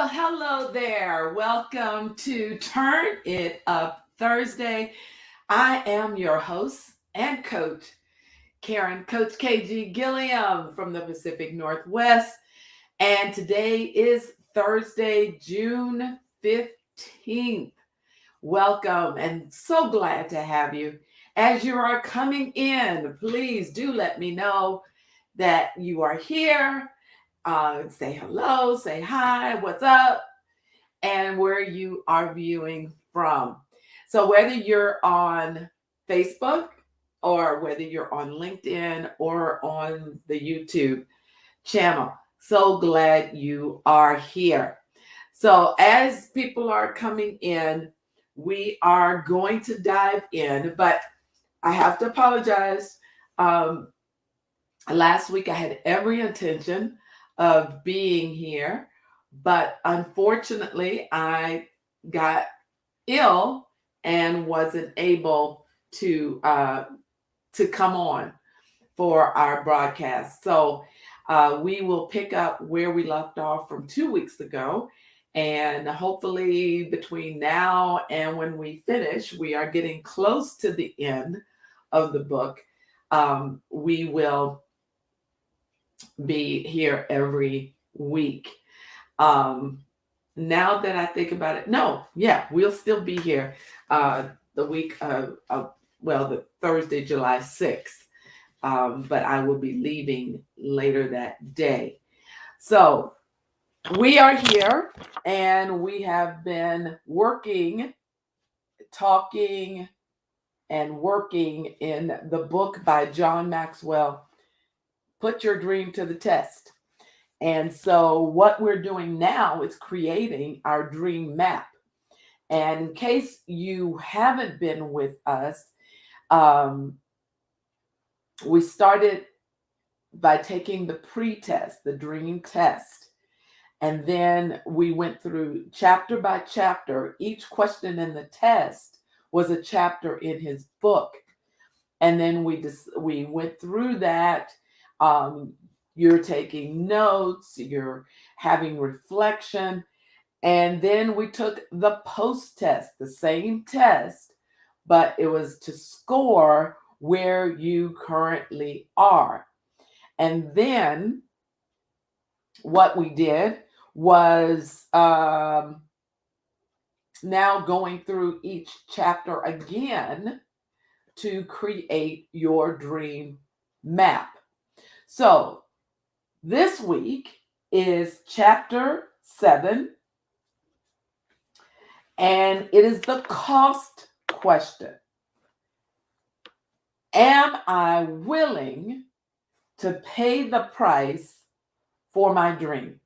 Well, hello there. Welcome to Turn It Up Thursday. I am your host and coach, Karen, Coach KG Gilliam from the Pacific Northwest. And today is Thursday, June 15th. Welcome and so glad to have you. As you are coming in, please do let me know that you are here. Say hello, say hi, what's up, and where you are viewing from. So, whether you're on Facebook or whether you're on LinkedIn or on the YouTube channel, so glad you are here. So, as people are coming in, we are going to dive in, but I have to apologize. Um, Last week, I had every intention of being here, but unfortunately, I got ill and wasn't able to come on for our broadcast. So we will pick up where we left off from 2 weeks ago. And hopefully, between now and when we finish, we are getting close to the end of the book. We will be here every week. Um, Now that I think about it, no, yeah, we'll still be here the week well, the Thursday, July 6th, but I will be leaving later that day. So we are here and we have been working, talking, and working in the book by John Maxwell, Put Your Dream to the Test. And so, what we're doing now is creating our dream map. And in case you haven't been with us, um, we started by taking the pre-test, the dream test. And then we went through chapter by chapter. Each question in the test was a chapter in his book. And then we went through that. Um, you're taking notes, you're having reflection. And then we took the post test, the same test, but it was to score where you currently are. And then what we did was now going through each chapter again to create your dream map. So this week is chapter 7, and it is the cost question. Am I willing to pay the price for my dream?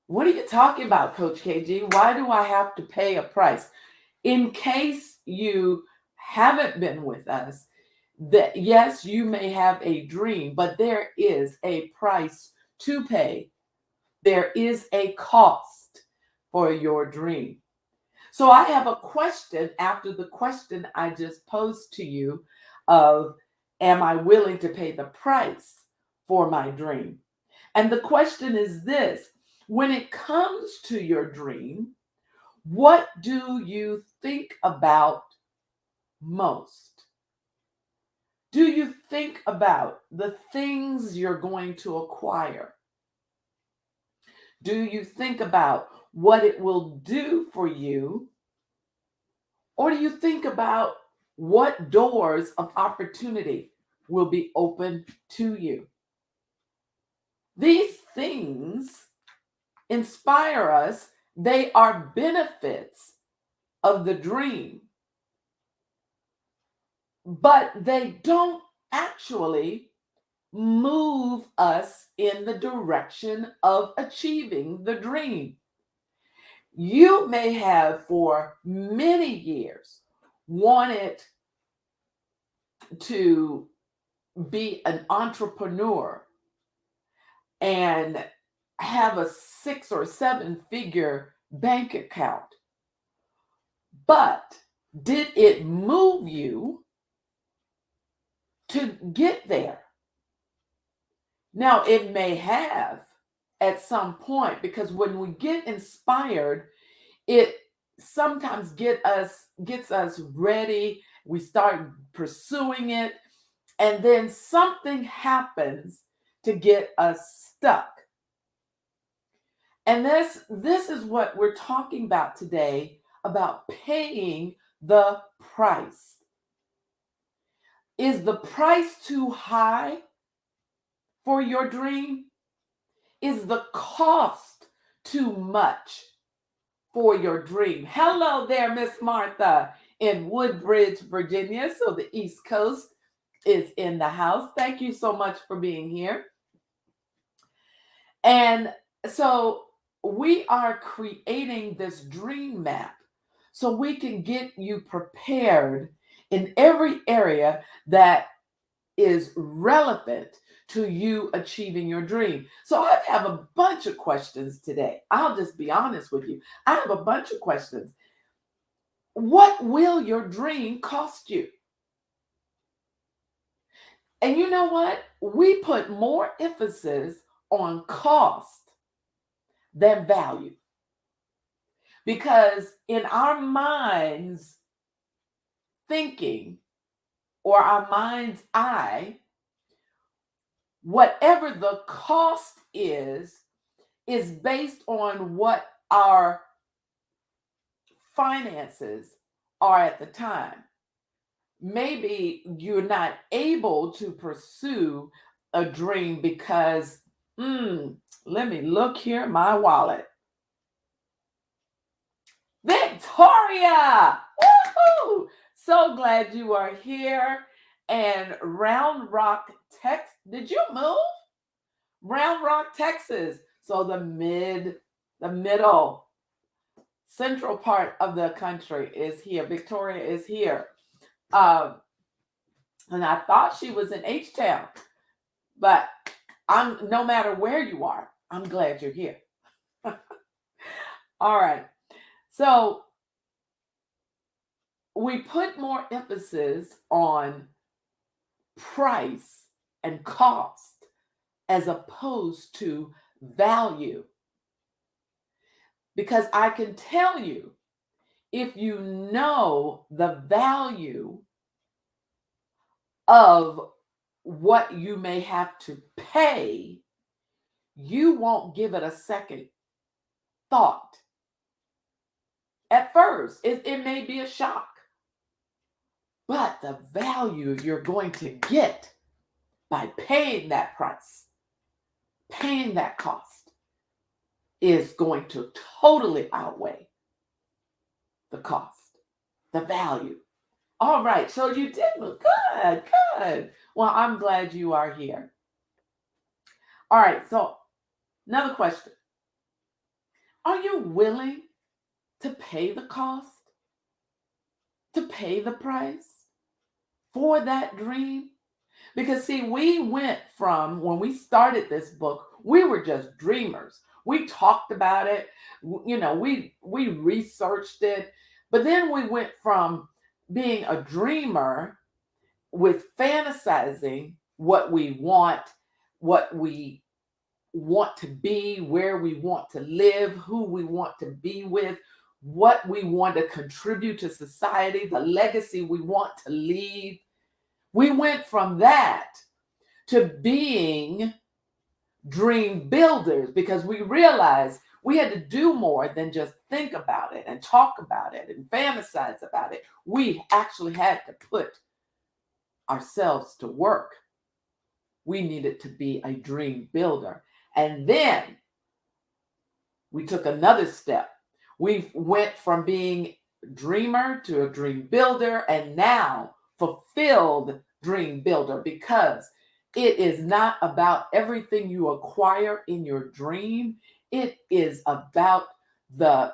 What are you talking about, Coach KG? Why do I have to pay a price? In case you haven't been with us, that yes, you may have a dream, but there is a price to pay. There is a cost for your dream. So I have a question after the question I just posed to you of, am I willing to pay the price for my dream? And the question is this: when it comes to your dream, what do you think about most? Do you think about the things you're going to acquire? Do you think about what it will do for you? Or do you think about what doors of opportunity will be open to you? These things inspire us. They are benefits of the dream, but they don't actually move us in the direction of achieving the dream. You may have for many years wanted to be an entrepreneur and have a 6 or 7 figure bank account. But did it move you to get there? Now, it may have, at some point, because when we get inspired, it sometimes gets us ready. We start pursuing it, and then something happens to get us stuck. And this is what we're talking about today, about paying the price. Is the price too high for your dream? Is the cost too much for your dream? Hello there, Miss Martha in Woodbridge, Virginia. So the East Coast is in the house. Thank you so much for being here. And so we are creating this dream map so we can get you prepared in every area that is relevant to you achieving your dream. So I have a bunch of questions today. I'll just be honest with you. I have a bunch of questions. What will your dream cost you? And you know what? We put more emphasis on cost than value. Because in our minds thinking, or our mind's eye, whatever the cost is based on what our finances are at the time. Maybe you're not able to pursue a dream because, let me look here, my wallet. Victoria! Woohoo! So glad you are here. And Round Rock, Texas. Did you move? Round Rock, Texas. So the middle, central part of the country is here. Victoria is here. And I thought she was in H-Town, but no matter where you are, I'm glad you're here. All right. So we put more emphasis on price and cost as opposed to value. Because I can tell you, if you know the value of what you may have to pay, you won't give it a second thought. At first, it may be a shock, but the value you're going to get by paying that price, paying that cost, is going to totally outweigh the cost, the value. All right, so you did look good, good. Well, I'm glad you are here. All right, so another question. Are you willing to pay the cost, to pay the price for that dream? Because see, we went from, when we started this book, we were just dreamers. We talked about it, we researched it, but then we went from being a dreamer with fantasizing what we want to be, where we want to live, who we want to be with, what we want to contribute to society, the legacy we want to leave. We went from that to being dream builders because we realized we had to do more than just think about it and talk about it and fantasize about it. We actually had to put ourselves to work. We needed to be a dream builder. And then we took another step. We went from being dreamer to a dream builder, and now fulfilled dream builder, because it is not about everything you acquire in your dream. It is about the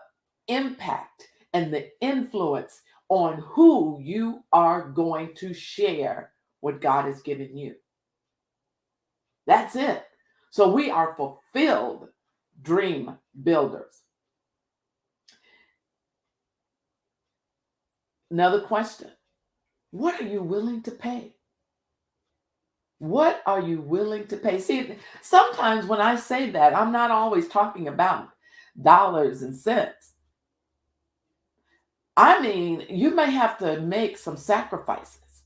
impact and the influence on who you are going to share what God has given you. That's it. So we are fulfilled dream builders. Another question. What are you willing to pay? What are you willing to pay? See, sometimes when I say that, I'm not always talking about dollars and cents. I mean, you may have to make some sacrifices.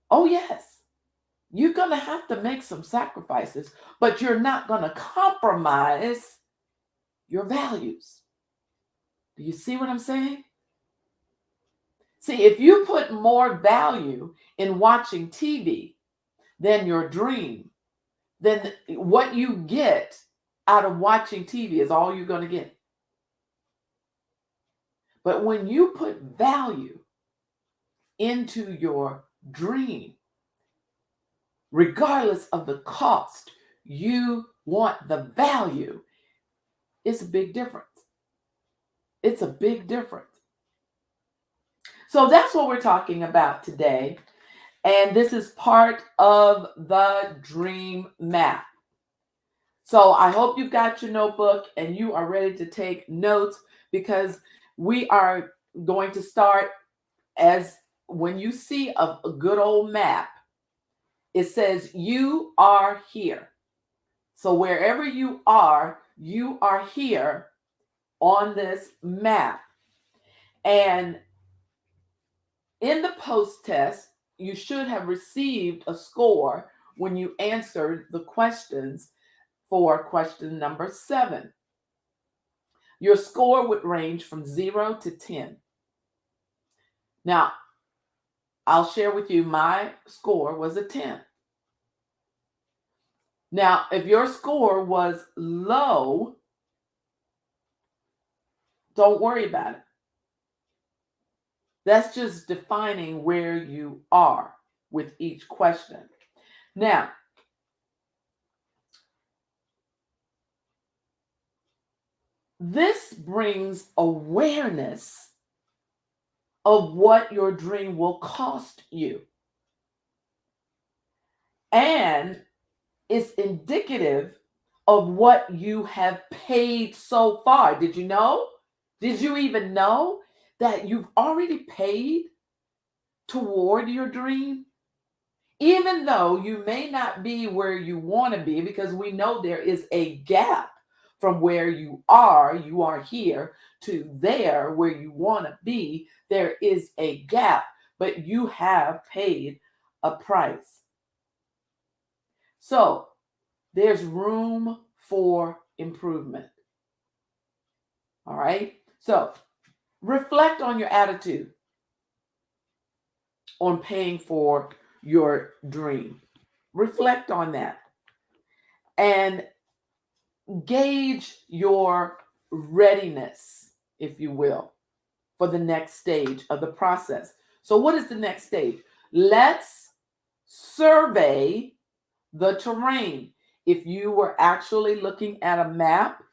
Oh, yes, you're going to have to make some sacrifices, but you're not going to compromise your values. Do you see what I'm saying? See, if you put more value in watching TV than your dream, then what you get out of watching TV is all you're going to get. But when you put value into your dream, regardless of the cost, you want the value. It's a big difference. It's a big difference. So that's what we're talking about today. And this is part of the dream map. So I hope you've got your notebook and you are ready to take notes, because we are going to start, as when you see a good old map, it says you are here. So wherever you are here on this map. And in the post test, you should have received a score when you answered the questions for question number 7. Your score would range from 0 to 10. Now, I'll share with you, my score was a 10. Now, if your score was low, don't worry about it. That's just defining where you are with each question. Now, this brings awareness of what your dream will cost you. And it's indicative of what you have paid so far. Did you know? Did you even know that you've already paid toward your dream? Even though you may not be where you want to be, because we know there is a gap from where you are here, to there where you want to be. There is a gap, but you have paid a price. So there's room for improvement. All right. So reflect on your attitude on paying for your dream. Reflect on that and gauge your readiness, if you will, for the next stage of the process. So what is the next stage? Let's survey the terrain. If you were actually looking at a map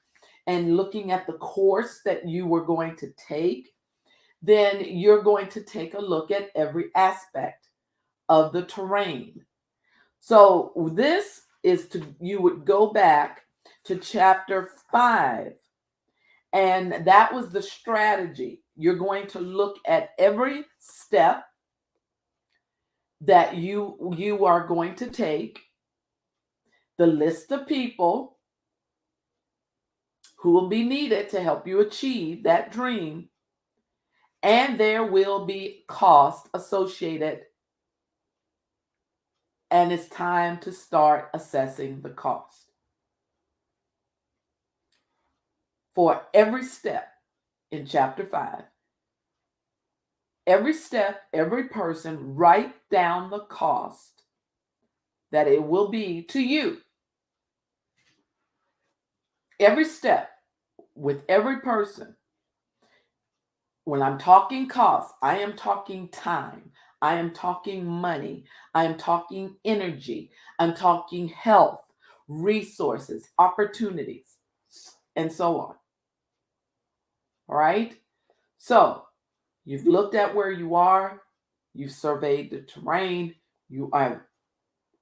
and looking at the course that you were going to take, then you're going to take a look at every aspect of the terrain. So this is you would go back to chapter 5, and that was the strategy. You're going to look at every step that you are going to take, the list of people who will be needed to help you achieve that dream, and there will be cost associated, and it's time to start assessing the cost. For every step in chapter 5, every step, every person, write down the cost that it will be to you. Every step with every person. When I'm talking cost, I am talking time. I am talking money. I am talking energy. I'm talking health, resources, opportunities, and so on. All right? So you've looked at where you are. You've surveyed the terrain. You have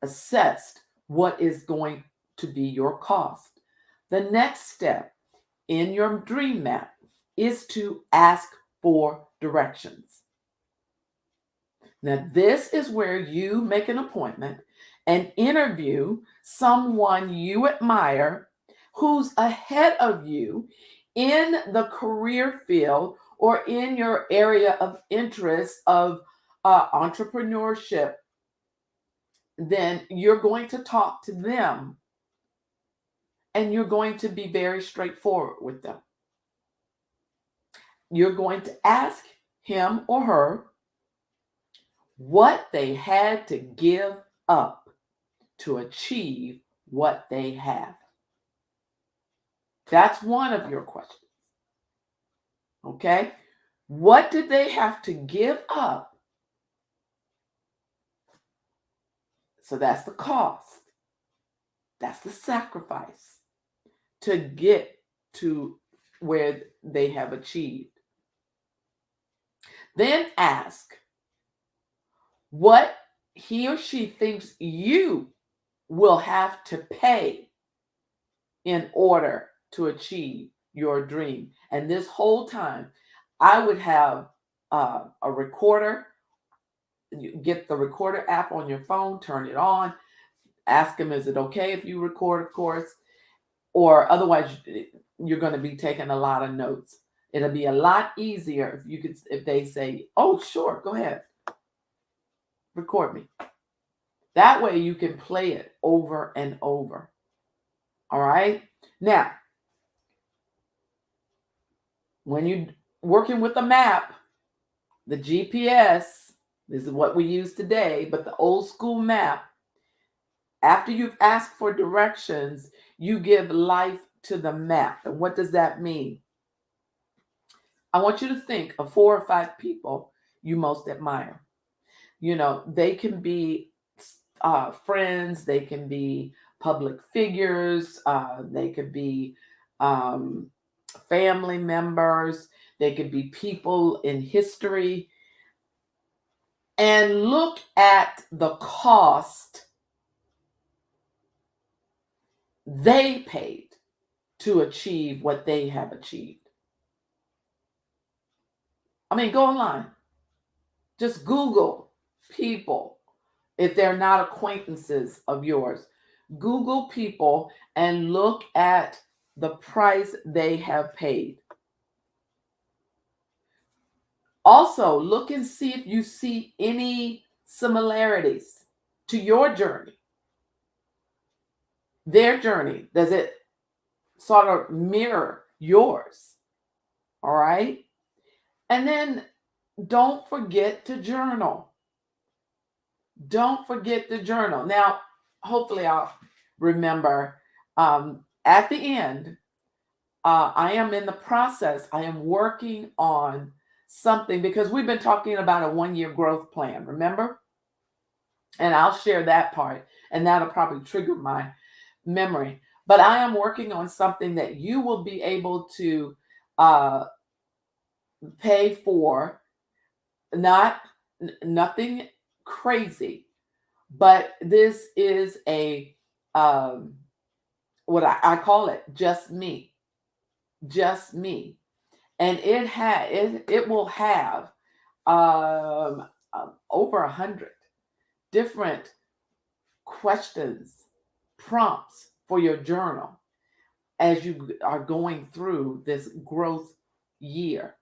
assessed what is going to be your cost. The next step in your dream map is to ask for directions. Now, this is where you make an appointment and interview someone you admire who's ahead of you in the career field or in your area of interest of entrepreneurship. Then you're going to talk to them and you're going to be very straightforward with them. You're going to ask him or her what they had to give up to achieve what they have. That's one of your questions. Okay? What did they have to give up? So that's the cost. That's the sacrifice to get to where they have achieved. Then ask what he or she thinks you will have to pay in order to achieve your dream. And this whole time, I would have a recorder. You get the recorder app on your phone, turn it on, ask them, is it okay if you record, of course, or otherwise you're going to be taking a lot of notes. It'll be a lot easier if they say, oh, sure, go ahead, record me. That way you can play it over and over. All right. Now, when you're working with a map, the GPS, this is what we use today, but the old school map, after you've asked for directions, you give life to the map. And what does that mean? I want you to think of 4 or 5 people you most admire. You know, they can be friends, they can be public figures, they could be family members, they could be people in history. And look at the cost they paid to achieve what they have achieved. I mean, go online. Just Google people. If they're not acquaintances of yours, Google people and look at the price they have paid. Also, look and see if you see any similarities to your journey. Their journey, does it sort of mirror yours? All right. And then don't forget to journal. Don't forget to journal. Now, hopefully I'll remember at the end, I am in the process. I am working on something because we've been talking about a 1-year growth plan, remember? And I'll share that part and that'll probably trigger my memory. But I am working on something that you will be able to pay for, nothing crazy, but this is a what I call it, just me, and it will have over 100 different questions, prompts for your journal as you are going through this growth year.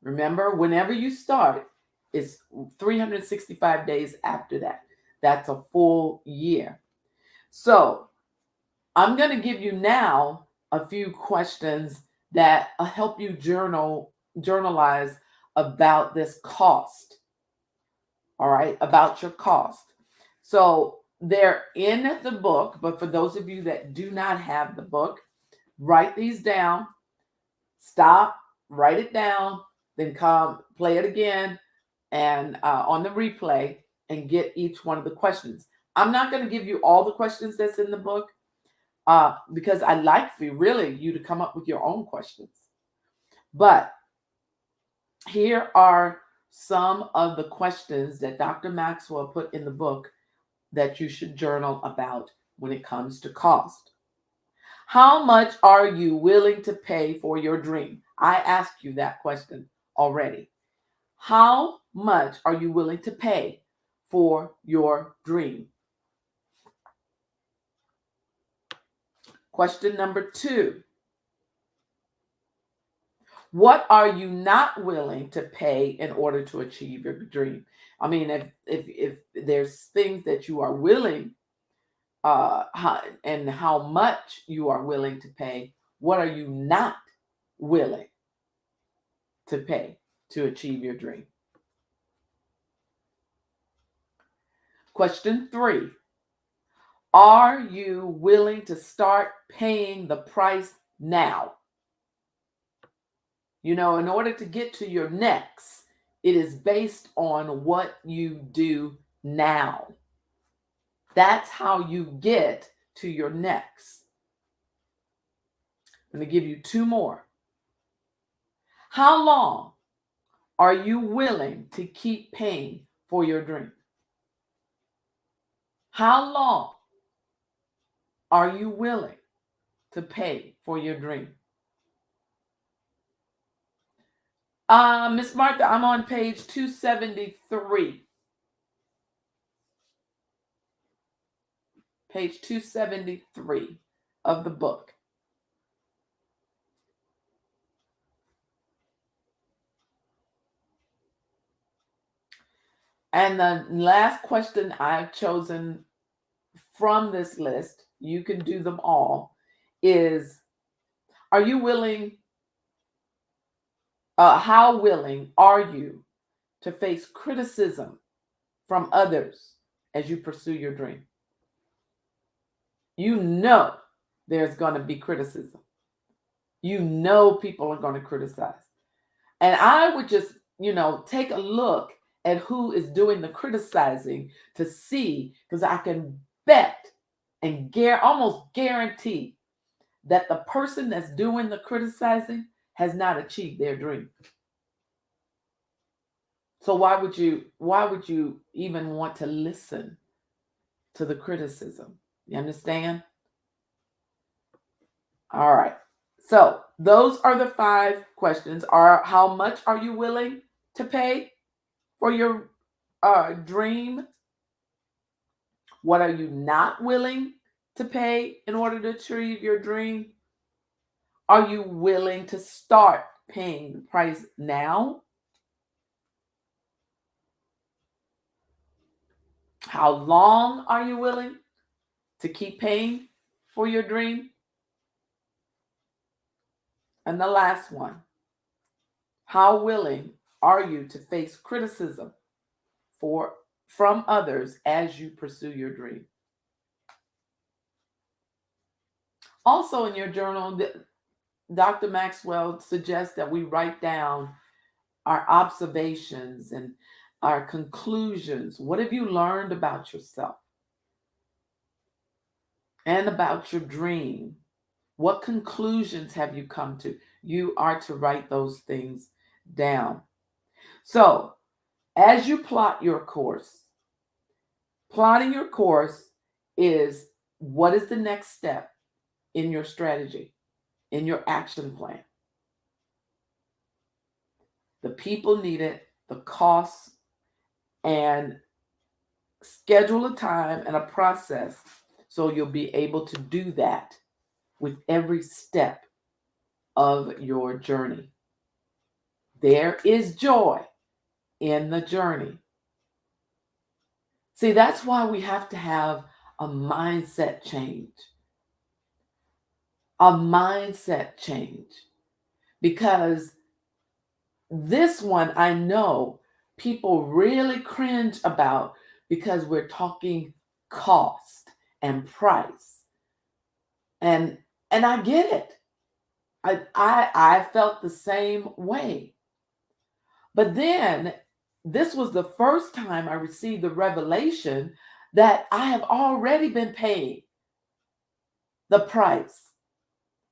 Remember, whenever you start, it's 365 days after that. That's a full year. So I'm going to give you now a few questions that help you journalize about this cost. All right, about your cost. So they're in the book, but for those of you that do not have the book, write these down, stop, write it down, then come play it again and on the replay and get each one of the questions. I'm not going to give you all the questions that's in the book because I'd like for you to come up with your own questions. But here are some of the questions that Dr. Maxwell put in the book that you should journal about when it comes to cost. How much are you willing to pay for your dream? I asked you that question already. How much are you willing to pay for your dream? Question number 2. What are you not willing to pay in order to achieve your dream? I mean, if there's things that you are willing, and how much you are willing to pay, what are you not willing to pay to achieve your dream? Question 3. Are you willing to start paying the price now? You know, in order to get to your next, it is based on what you do now. That's how you get to your next. I'm going to give you 2 more. How long are you willing to keep paying for your dream? How long are you willing to pay for your dream? Miss Martha, I'm on page 273. Page 273 of the book. And the last question I've chosen from this list, you can do them all, is are you willing, how willing are you to face criticism from others as you pursue your dream? You know there's going to be criticism. You know people are going to criticize. And I would just, take a look at who is doing the criticizing to see, because I can bet and almost guarantee that the person that's doing the criticizing has not achieved their dream. So why would you even want to listen to the criticism? You understand? All right. So those are the 5 questions. How much are you willing to pay for your dream? What are you not willing to pay in order to achieve your dream? Are you willing to start paying the price now? How long are you willing to keep paying for your dream? And the last one, how willing are you to face criticism from others as you pursue your dream? Also in your journal, Dr. Maxwell suggests that we write down our observations and our conclusions. What have you learned about yourself and about your dream? What conclusions have you come to? You are to write those things down. So, as you plot your course, plotting your course is what is the next step in your strategy, in your action plan. The people needed, the costs, and schedule a time and a process so you'll be able to do that with every step of your journey. There is joy in the journey. See, that's why we have to have a mindset change. A mindset change. Because this one I know people really cringe about because we're talking cost and price. And I get it. I felt the same way. But then this was the first time I received the revelation that I have already been paid the price.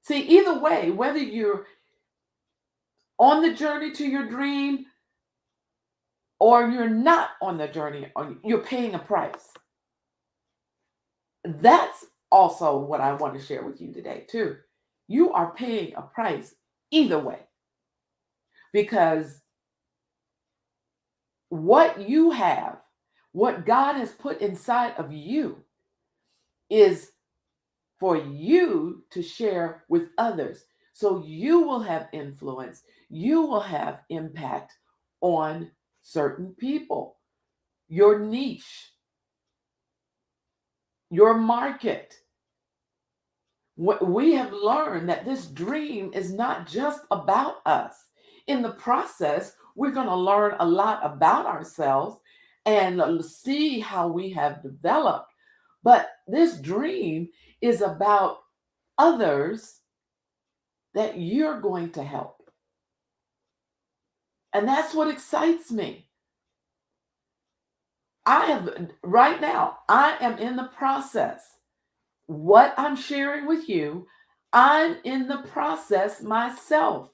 See, either way, whether you're on the journey to your dream or you're not on the journey, you're paying a price. That's also what I want to share with you today, too. You are paying a price either way, because what you have, what God has put inside of you, is for you to share with others. So you will have influence, you will have impact on certain people, your niche, your market. We have learned that this dream is not just about us. In the process, we're going to learn a lot about ourselves and see how we have developed. But this dream is about others that you're going to help. And that's what excites me. Right now, I am in the process. What I'm sharing with you, I'm in the process myself.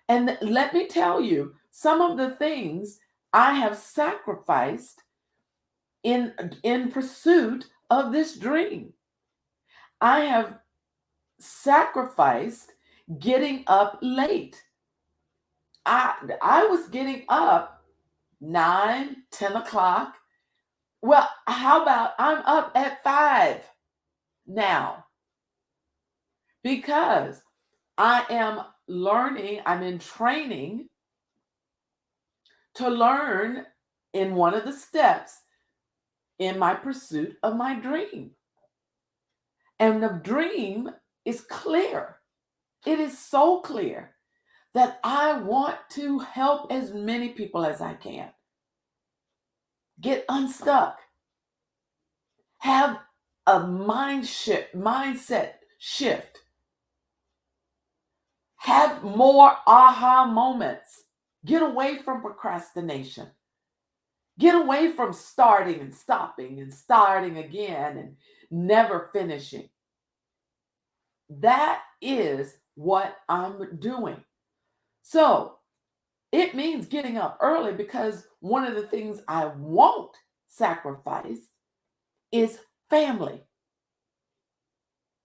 And let me tell you, some of the things I have sacrificed in pursuit of this dream. I have sacrificed getting up late. I was getting up 9, 10 o'clock. Well, how about I'm up at 5 now because I am learning, I'm in training to learn in one of the steps in my pursuit of my dream. And the dream is clear. It is so clear that I want to help as many people as I can get unstuck, have a mindset shift, have more aha moments, get away from procrastination, get away from starting and stopping and starting again and never finishing. That is what I'm doing. So it means getting up early because one of the things I won't sacrifice is family.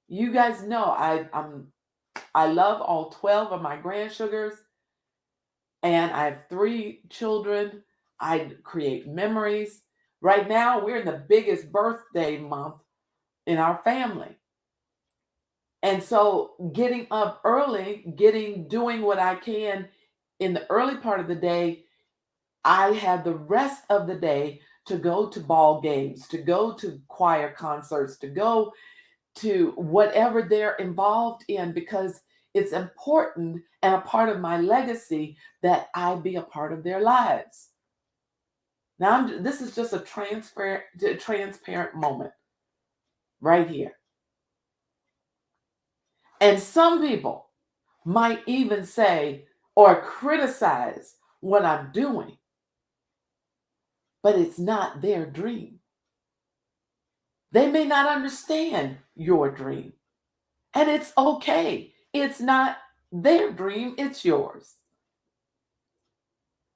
You guys know I love all 12 of my grandsugars, and I have 3 children. I create memories. Right now, we're in the biggest birthday month in our family. And so getting up early, doing what I can in the early part of the day, I have the rest of the day to go to ball games, to go to choir concerts, to go to whatever they're involved in, because it's important and a part of my legacy that I be a part of their lives. Now, this is just a transparent moment right here. And some people might even say or criticize what I'm doing, but it's not their dream. They may not understand your dream, and it's okay. It's not their dream, it's yours.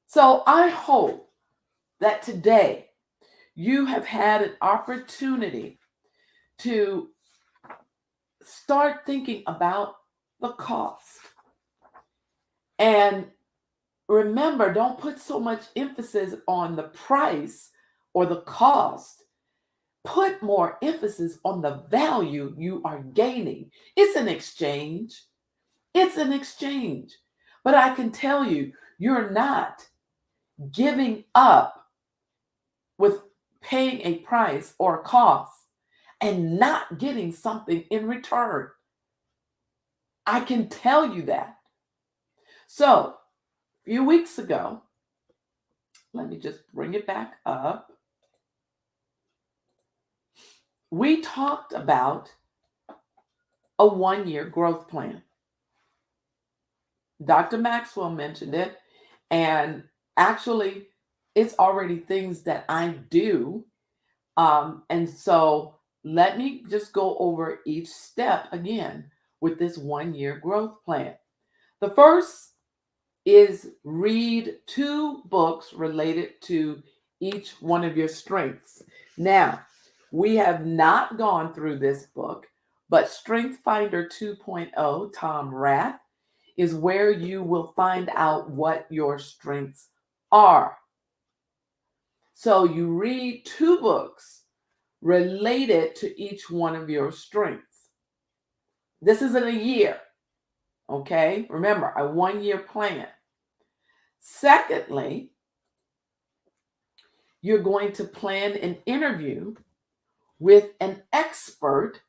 So I hope that today you have had an opportunity to start thinking about the cost. And remember, don't put so much emphasis on the price or the cost. Put more emphasis on the value you are gaining. It's an exchange. It's an exchange. But I can tell you, you're not giving up with paying a price or a cost and not getting something in return. I can tell you that. So, a few weeks ago, let me just bring it back up. We talked about a 1-year growth plan. Dr. Maxwell mentioned it, and actually, it's already things that I do. And so let me just go over each step again with this 1-year growth plan. The first is read 2 books related to each one of your strengths. Now, we have not gone through this book, but Strength Finder 2.0, Tom Rath, is where you will find out what your strengths are. So you read 2 books related to each one of your strengths. This isn't a year. Okay. Remember, a 1-year plan. Secondly, you're going to plan an interview with an expert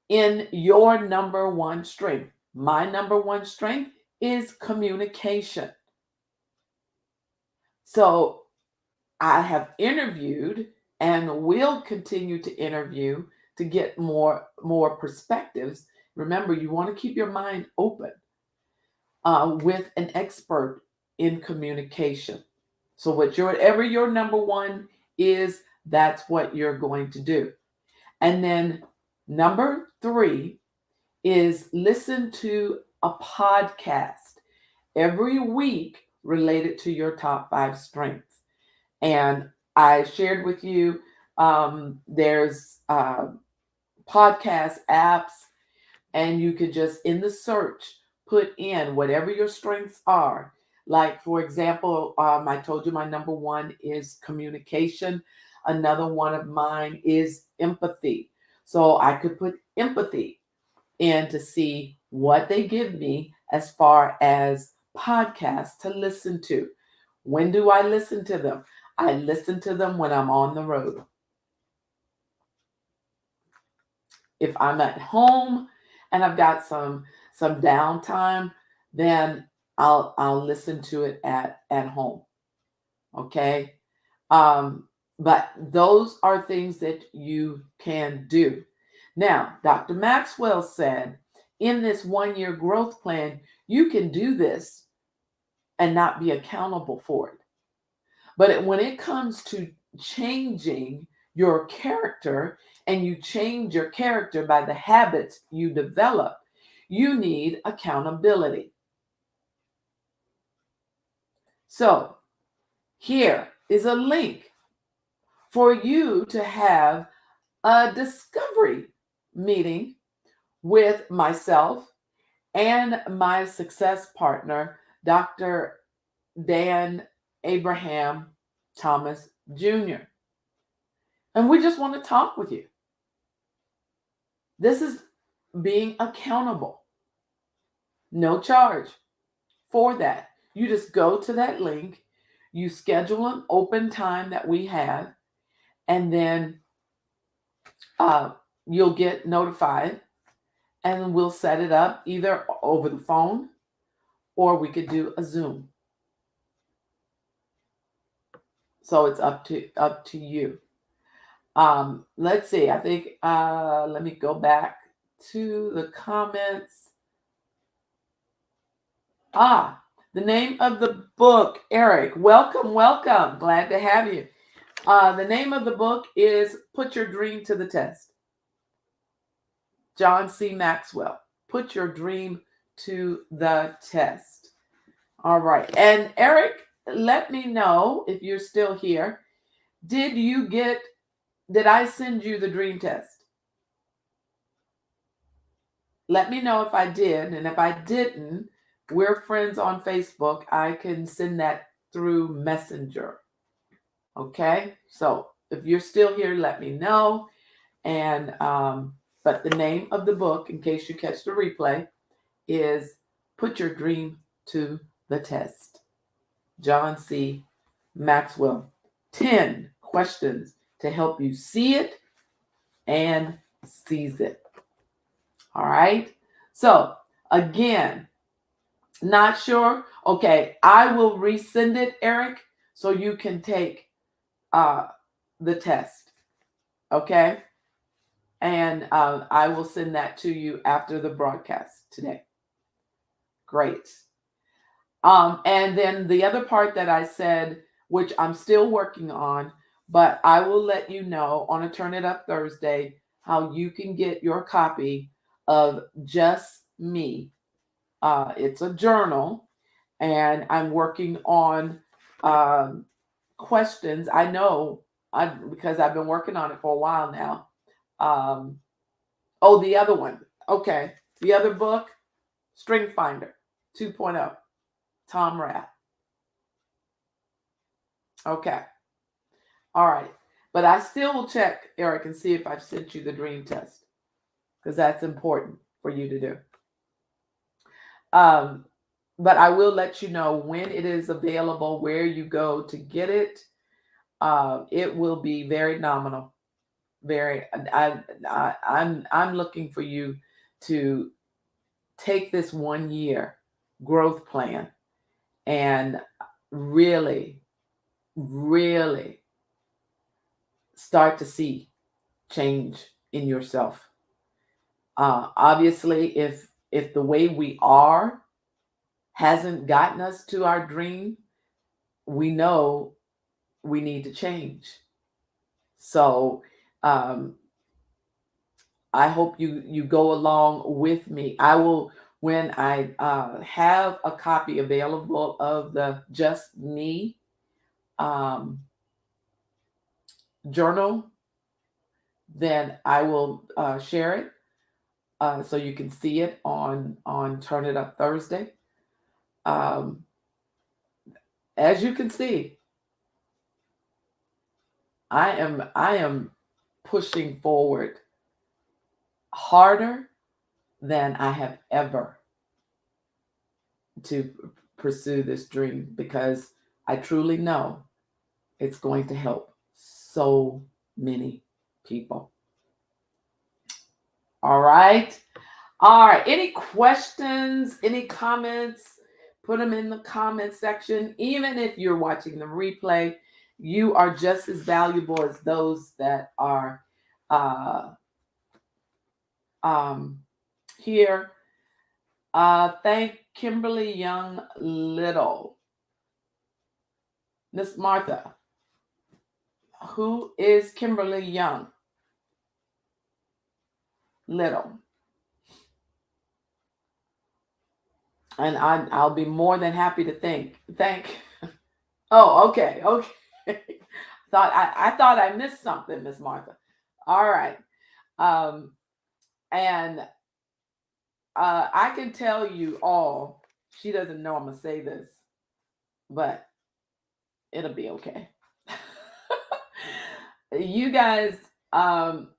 in your number one strength. My number one strength is communication. So I have interviewed and will continue to interview to get more perspectives. Remember, you want to keep your mind open with an expert in communication. So whatever your number one is, that's what you're going to do. And then number 3 is listen to a podcast every week related to your top 5 strengths. And I shared with you there's podcast apps, and you could just in the search put in whatever your strengths are. Like, for example, I told you my number one is communication. Another one of mine is empathy. So I could put empathy in to see what they give me as far as podcasts to listen to. When do I listen to them? I listen to them when I'm on the road. If I'm at home and I've got some downtime, then I'll listen to it at home. Okay? But those are things that you can do. Now, Dr. Maxwell said in this 1-year growth plan, you can do this and not be accountable for it. But when it comes to changing your character, and you change your character by the habits you develop, you need accountability. So here is a link for you to have a discovery meeting with myself and my success partner, Dr. Dan Abraham Thomas Jr. And we just want to talk with you. This is being accountable. No charge for that. You just go to that link, you schedule an open time that we have, and then you'll get notified, and we'll set it up either over the phone or we could do a Zoom. So it's up to you. Let's see. I think let me go back to the comments. The name of the book, Eric. Welcome. Glad to have you. The name of the book is Put Your Dream to the Test. John C. Maxwell. Put Your Dream to the Test. All right. And Eric, let me know if you're still here. Did I send you the dream test? Let me know if I did. And if I didn't, we're friends on Facebook. I can send that through Messenger. Okay. So if you're still here, let me know. And, but the name of the book, in case you catch the replay, is Put Your Dream to the Test. John C. Maxwell. 10 questions to help you see it and seize it. All right. So again, not sure. Okay, I will resend it, Eric, so you can take the test. Okay. And I will send that to you after the broadcast today. Great. And then the other part that I said, which I'm still working on, but I will let you know on a Turn It Up Thursday how you can get your copy of Just Me. It's a journal, and I'm working on questions. I know because I've been working on it for a while now. The other one. Okay. The other book, Strength Finder 2.0, Tom Rath. Okay. All right. But I still will check, Eric, and see if I've sent you the dream test, because that's important. for you to do. But I will let you know when it is available, where you go to get it. It will be very nominal. Very, I'm looking for you to take this 1 year growth plan and really, really start to see change in yourself. Obviously, if the way we are hasn't gotten us to our dream, we know we need to change. So um, I hope you go along with me. I will, when I have a copy available of the Just Me um, journal, then I will share it so you can see it on Turn It Up Thursday. Um, as you can see, I am pushing forward harder than I have ever to pursue this dream, because I truly know it's going to help so many people. All right. All right. Any questions, any comments? Put them in the comment section. Even if you're watching the replay, you are just as valuable as those that are um, here. Thank Kimberly Young Little. Miss Martha, who is Kimberly Young Little? And I'll be more than happy to thank. Oh, okay. I thought I missed something, Miss Martha. All right. And I can tell you all, she doesn't know I'm gonna say this, but it'll be okay. You guys, I'm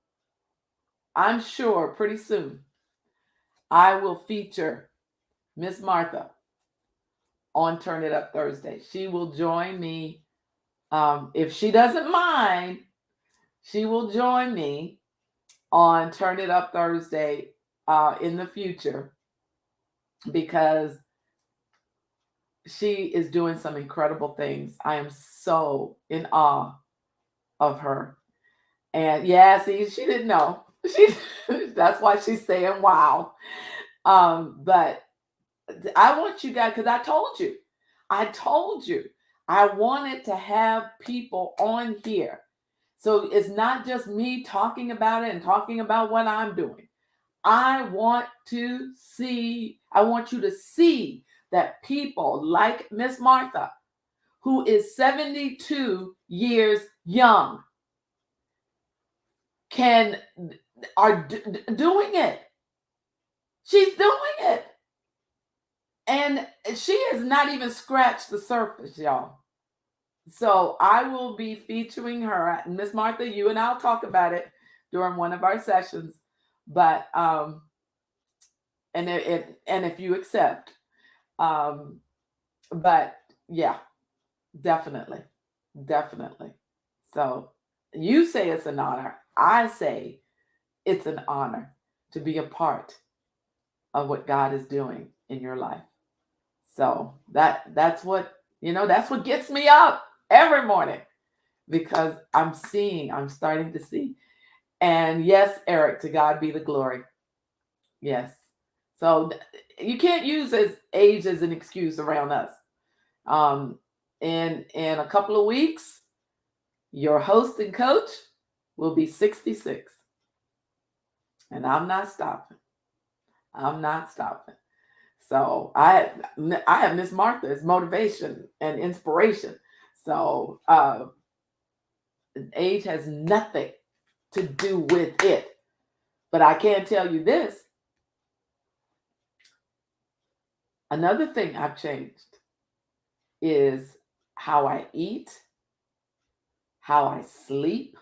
sure pretty soon I will feature Miss Martha on Turn It Up Thursday. She will join me. If she doesn't mind, she will join me on Turn It Up Thursday in the future, because she is doing some incredible things. I am so in awe of her. And yeah, see, she didn't know. That's why she's saying wow. But I want you guys, because I told you I wanted to have people on here. So it's not just me talking about it and talking about what I'm doing. I want you to see that people like Miss Martha, who is 72 years young, are doing it. She's doing it. And she has not even scratched the surface, y'all. So I will be featuring her. Miss Martha, you and I'll talk about it during one of our sessions. But and if you accept, but yeah, definitely. So you say it's an honor. I say it's an honor to be a part of what God is doing in your life. So that's what gets me up every morning, because I'm starting to see. And yes, Eric, to God be the glory. Yes. So you can't use age as an excuse around us. In a couple of weeks, your host and coach will be 66. And I'm not stopping. So I have Miss Martha as motivation and inspiration. So age has nothing to do with it. But I can tell you this. Another thing I've changed is how I eat, how I sleep,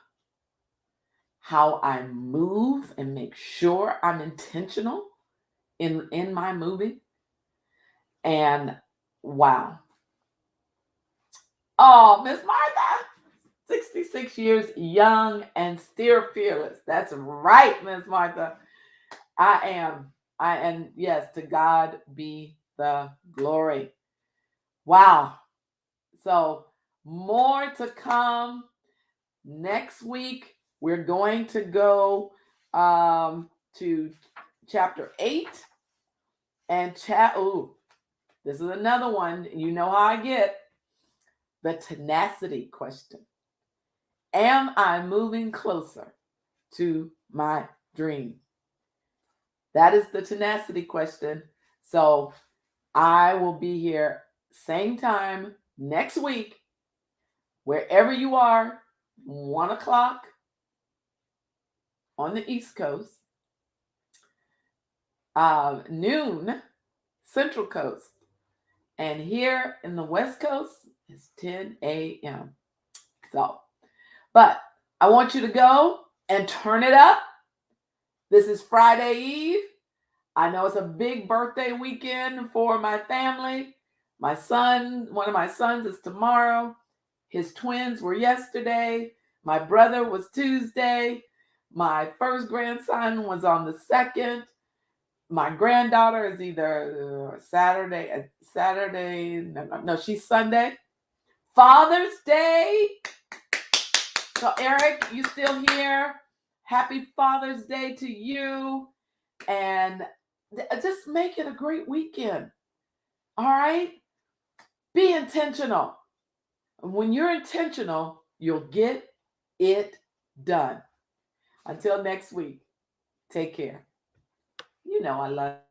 how I move and make sure I'm intentional in my movie. And wow. Oh, Miss Martha, 66 years young and still fearless. That's right, Miss Martha. I am. And yes, to God be the glory. Wow. So more to come next week. We're going to go to chapter 8 and this is another one. You know how I get the tenacity question. Am I moving closer to my dream? That is the tenacity question. So I will be here same time next week, wherever you are, 1 o'clock on the East Coast, noon Central Coast. And here in the West Coast, it's 10 a.m. So, but I want you to go and turn it up. This is Friday Eve. I know it's a big birthday weekend for my family. My son, one of my sons is tomorrow. His twins were yesterday. My brother was Tuesday. My first grandson was on the 2nd. My granddaughter is either Saturday. No, she's Sunday. Father's Day. So Eric, you still here? Happy Father's Day to you. And just make it a great weekend. All right? Be intentional. When you're intentional, you'll get it done. Until next week, take care. You know I love you.